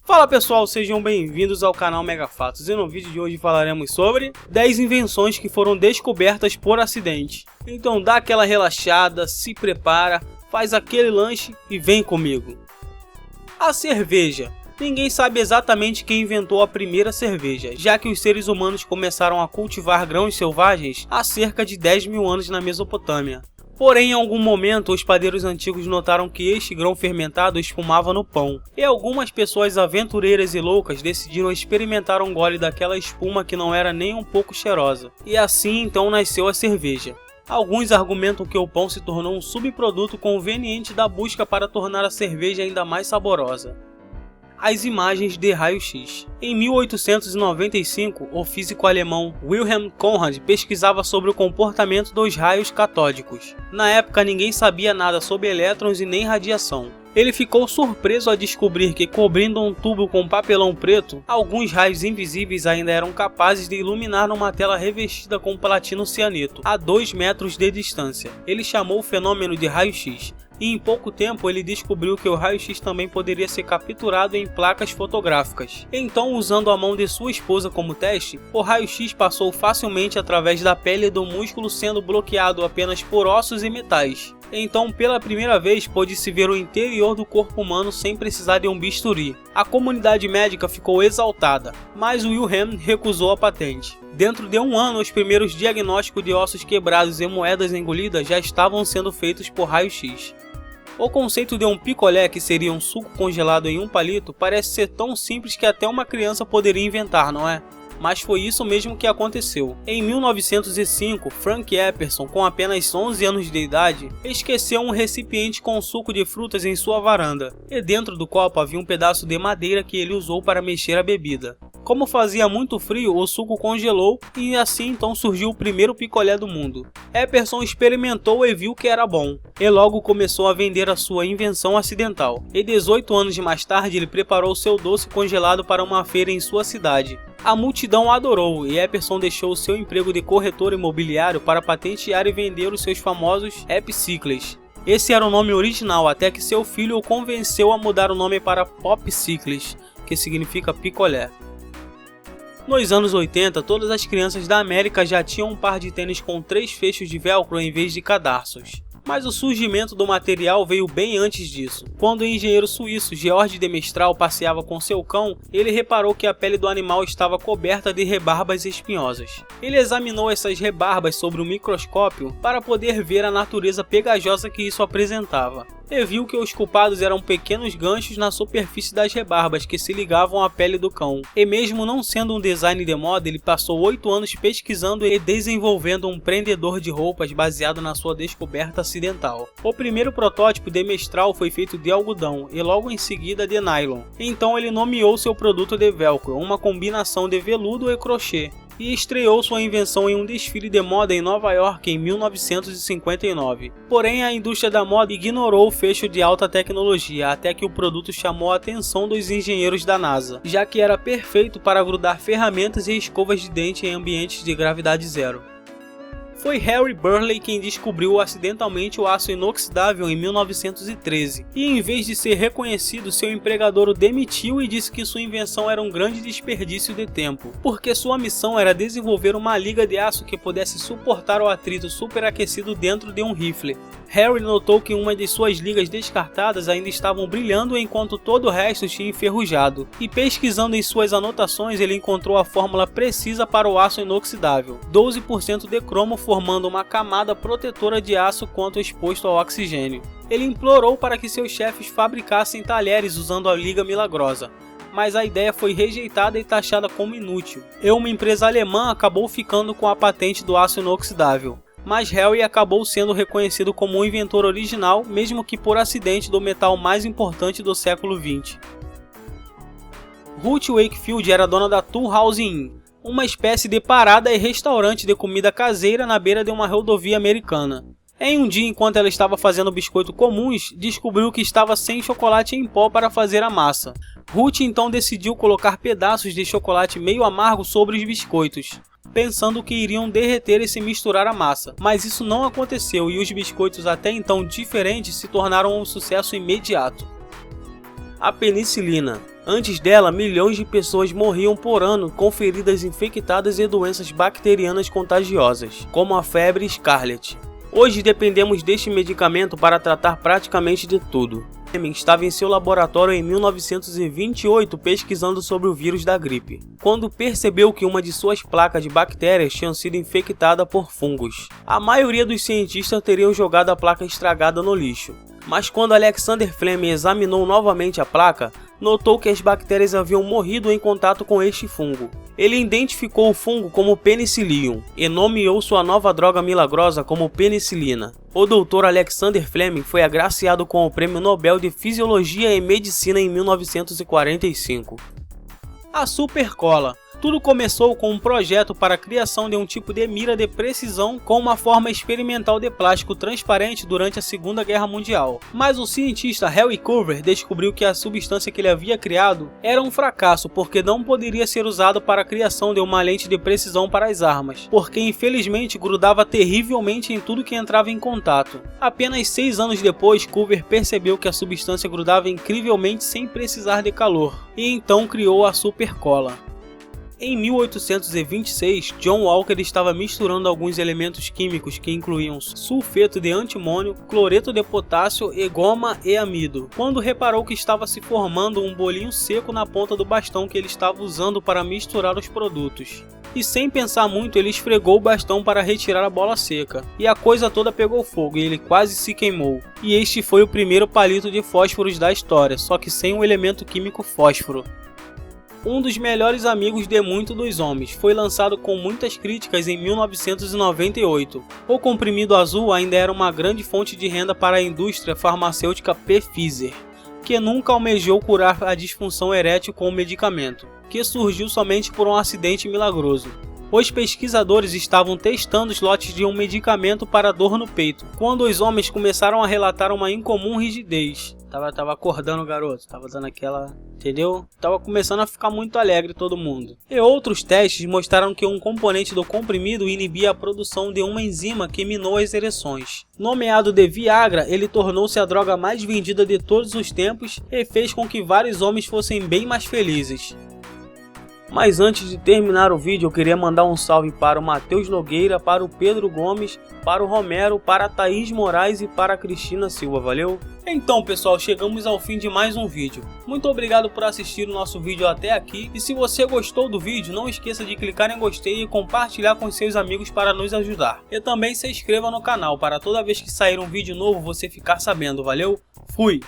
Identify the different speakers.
Speaker 1: Fala pessoal, sejam bem-vindos ao canal Mega Fatos e no vídeo de hoje falaremos sobre 10 invenções que foram descobertas por acidente. Então dá aquela relaxada, se prepara, faz aquele lanche e vem comigo. A cerveja. Ninguém sabe exatamente quem inventou a primeira cerveja, já que os seres humanos começaram a cultivar grãos selvagens há cerca de 10 mil anos na Mesopotâmia. Porém, em algum momento, os padeiros antigos notaram que este grão fermentado espumava no pão, e algumas pessoas aventureiras e loucas decidiram experimentar um gole daquela espuma que não era nem um pouco cheirosa, e assim então nasceu a cerveja. Alguns argumentam que o pão se tornou um subproduto conveniente da busca para tornar a cerveja ainda mais saborosa. As imagens de raio-x. Em 1895, o físico alemão Wilhelm Conrad pesquisava sobre o comportamento dos raios catódicos. Na época, ninguém sabia nada sobre elétrons e nem radiação. Ele ficou surpreso ao descobrir que, cobrindo um tubo com papelão preto, alguns raios invisíveis ainda eram capazes de iluminar uma tela revestida com platino cianeto, a 2 metros de distância. Ele chamou o fenômeno de raio-x. E em pouco tempo ele descobriu que o raio-x também poderia ser capturado em placas fotográficas. Então, usando a mão de sua esposa como teste, o raio-x passou facilmente através da pele do músculo, sendo bloqueado apenas por ossos e metais. Então, pela primeira vez, pôde-se ver o interior do corpo humano sem precisar de um bisturi. A comunidade médica ficou exaltada, mas Wilhelm recusou a patente. Dentro de um ano, os primeiros diagnósticos de ossos quebrados e moedas engolidas já estavam sendo feitos por raio-x. O conceito de um picolé, que seria um suco congelado em um palito, parece ser tão simples que até uma criança poderia inventar, não é? Mas foi isso mesmo que aconteceu. Em 1905, Frank Epperson, com apenas 11 anos de idade, esqueceu um recipiente com suco de frutas em sua varanda, e dentro do copo havia um pedaço de madeira que ele usou para mexer a bebida. Como fazia muito frio, o suco congelou e assim então surgiu o primeiro picolé do mundo. Epperson experimentou e viu que era bom, e logo começou a vender a sua invenção acidental. E 18 anos mais tarde ele preparou seu doce congelado para uma feira em sua cidade. A multidão adorou e Epperson deixou seu emprego de corretor imobiliário para patentear e vender os seus famosos Epicicles. Esse era o nome original, até que seu filho o convenceu a mudar o nome para Popsicles, que significa picolé. Nos anos 80, todas as crianças da América já tinham um par de tênis com 3 fechos de velcro em vez de cadarços. Mas o surgimento do material veio bem antes disso. Quando o engenheiro suíço George de Mestral passeava com seu cão, ele reparou que a pele do animal estava coberta de rebarbas espinhosas. Ele examinou essas rebarbas sob o microscópio para poder ver a natureza pegajosa que isso apresentava. E viu que os culpados eram pequenos ganchos na superfície das rebarbas que se ligavam à pele do cão. E mesmo não sendo um design de moda, ele passou 8 anos pesquisando e desenvolvendo um prendedor de roupas baseado na sua descoberta acidental. O primeiro protótipo de Mestral foi feito de algodão e logo em seguida de nylon. Então ele nomeou seu produto de velcro, uma combinação de veludo e crochê, e estreou sua invenção em um desfile de moda em Nova York em 1959. Porém, a indústria da moda ignorou o fecho de alta tecnologia até que o produto chamou a atenção dos engenheiros da NASA, já que era perfeito para grudar ferramentas e escovas de dente em ambientes de gravidade zero. Foi Harry Burley quem descobriu acidentalmente o aço inoxidável em 1913, e em vez de ser reconhecido, seu empregador o demitiu e disse que sua invenção era um grande desperdício de tempo, porque sua missão era desenvolver uma liga de aço que pudesse suportar o atrito superaquecido dentro de um rifle. Harry notou que uma de suas ligas descartadas ainda estavam brilhando enquanto todo o resto tinha enferrujado, e pesquisando em suas anotações ele encontrou a fórmula precisa para o aço inoxidável: 12% de cromo, formando uma camada protetora de aço quanto exposto ao oxigênio. Ele implorou para que seus chefes fabricassem talheres usando a liga milagrosa, mas a ideia foi rejeitada e taxada como inútil, e uma empresa alemã acabou ficando com a patente do aço inoxidável. Mas Harry acabou sendo reconhecido como o inventor original, mesmo que por acidente, do metal mais importante do século XX. Ruth Wakefield era dona da Tool House Inn, uma espécie de parada e restaurante de comida caseira na beira de uma rodovia americana. Em um dia, enquanto ela estava fazendo biscoitos comuns, descobriu que estava sem chocolate em pó para fazer a massa. Ruth então decidiu colocar pedaços de chocolate meio amargo sobre os biscoitos, pensando que iriam derreter e se misturar à massa, mas isso não aconteceu e os biscoitos até então diferentes se tornaram um sucesso imediato. A penicilina. Antes dela, milhões de pessoas morriam por ano com feridas infectadas e doenças bacterianas contagiosas, como a febre Scarlet. Hoje dependemos deste medicamento para tratar praticamente de tudo. Fleming estava em seu laboratório em 1928 pesquisando sobre o vírus da gripe, quando percebeu que uma de suas placas de bactérias tinha sido infectada por fungos. A maioria dos cientistas teriam jogado a placa estragada no lixo, mas quando Alexander Fleming examinou novamente a placa, notou que as bactérias haviam morrido em contato com este fungo. Ele identificou o fungo como Penicillium e nomeou sua nova droga milagrosa como penicilina. O Dr. Alexander Fleming foi agraciado com o Prêmio Nobel de Fisiologia e Medicina em 1945. A Supercola. Tudo começou com um projeto para a criação de um tipo de mira de precisão com uma forma experimental de plástico transparente durante a Segunda Guerra Mundial. Mas o cientista Harry Culver descobriu que a substância que ele havia criado era um fracasso porque não poderia ser usado para a criação de uma lente de precisão para as armas, porque infelizmente grudava terrivelmente em tudo que entrava em contato. Apenas 6 anos depois, Culver percebeu que a substância grudava incrivelmente sem precisar de calor, e então criou a Supercola. Em 1826, John Walker estava misturando alguns elementos químicos que incluíam sulfeto de antimônio, cloreto de potássio e goma e amido, quando reparou que estava se formando um bolinho seco na ponta do bastão que ele estava usando para misturar os produtos. E sem pensar muito, ele esfregou o bastão para retirar a bola seca, e a coisa toda pegou fogo e ele quase se queimou. E este foi o primeiro palito de fósforos da história, só que sem o elemento químico fósforo. Um dos melhores amigos de muitos dos homens, foi lançado com muitas críticas em 1998. O comprimido azul ainda era uma grande fonte de renda para a indústria farmacêutica Pfizer, que nunca almejou curar a disfunção erétil com o medicamento, que surgiu somente por um acidente milagroso. Os pesquisadores estavam testando os lotes de um medicamento para dor no peito, quando os homens começaram a relatar uma incomum rigidez. Tava acordando o garoto, tava dando aquela... entendeu? Tava começando a ficar muito alegre todo mundo. E outros testes mostraram que um componente do comprimido inibia a produção de uma enzima que minou as ereções. Nomeado de Viagra, ele tornou-se a droga mais vendida de todos os tempos e fez com que vários homens fossem bem mais felizes. Mas antes de terminar o vídeo, eu queria mandar um salve para o Matheus Nogueira, para o Pedro Gomes, para o Romero, para a Thaís Moraes e para a Cristina Silva, valeu? Então pessoal, chegamos ao fim de mais um vídeo. Muito obrigado por assistir o nosso vídeo até aqui, e se você gostou do vídeo, não esqueça de clicar em gostei e compartilhar com seus amigos para nos ajudar. E também se inscreva no canal para toda vez que sair um vídeo novo você ficar sabendo, valeu? Fui!